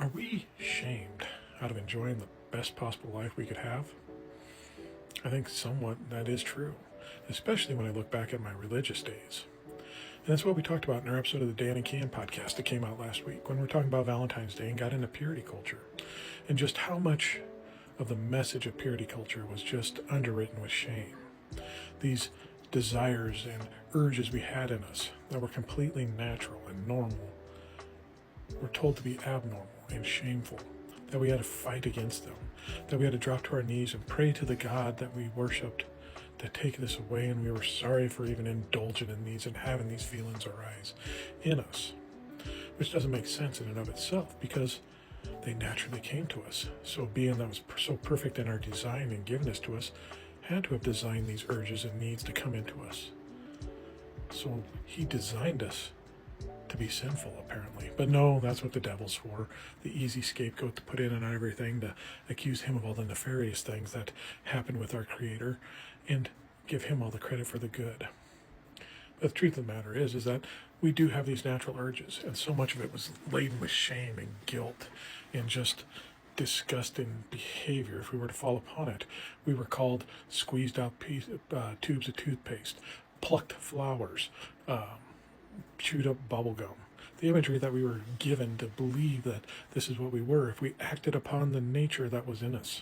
Are we shamed out of enjoying the best possible life we could have? I think somewhat that is true, especially when I look back at my religious days. And that's what we talked about in our episode of the Dan and Can podcast that came out last week when we were talking about Valentine's Day and got into purity culture and just how much of the message of purity culture was just underwritten with shame. These desires and urges we had in us that were completely natural and normal were told to be abnormal and shameful, that we had to fight against them, that we had to drop to our knees and pray to the God that we worshipped to take this away, and we were sorry for even indulging in these and having these feelings arise in us, which doesn't make sense in and of itself because they naturally came to us. So being that was so perfect in our design and given this to us, had to have designed these urges and needs to come into us. So he designed us to be sinful, apparently. But no, that's what the devil's for. The easy scapegoat to put in and everything, to accuse him of all the nefarious things that happened with our Creator and give him all the credit for the good. But the truth of the matter is that we do have these natural urges, and so much of it was laden with shame and guilt and just disgusting behavior. If we were to fall upon it, we were called squeezed out tubes of toothpaste, plucked flowers, chewed up bubble gum. The imagery that we were given to believe that this is what we were if we acted upon the nature that was in us.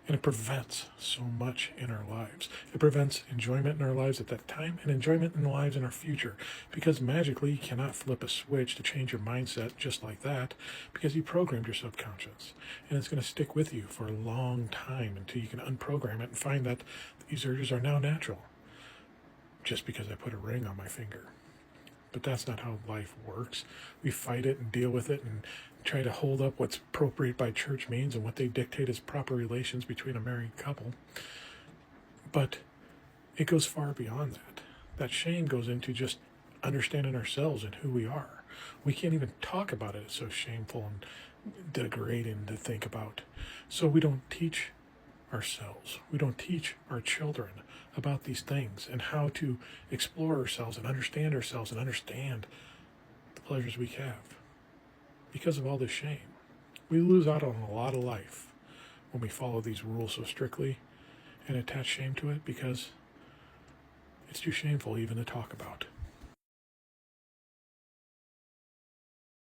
And it prevents so much in our lives. It prevents enjoyment in our lives at that time and enjoyment in the lives in our future, because magically you cannot flip a switch to change your mindset just like that, because you programmed your subconscious, and it's going to stick with you for a long time until you can unprogram it and find that these urges are now natural just because I put a ring on my finger. But that's not how life works. We fight it and deal with it and try to hold up what's appropriate by church means and what they dictate as proper relations between a married couple. But it goes far beyond that. That shame goes into just understanding ourselves and who we are. We can't even talk about it. It's so shameful and degrading to think about. So we don't teach ourselves. We don't teach our children about these things and how to explore ourselves and understand the pleasures we have. Because of all this shame, we lose out on a lot of life when we follow these rules so strictly and attach shame to it, because it's too shameful even to talk about.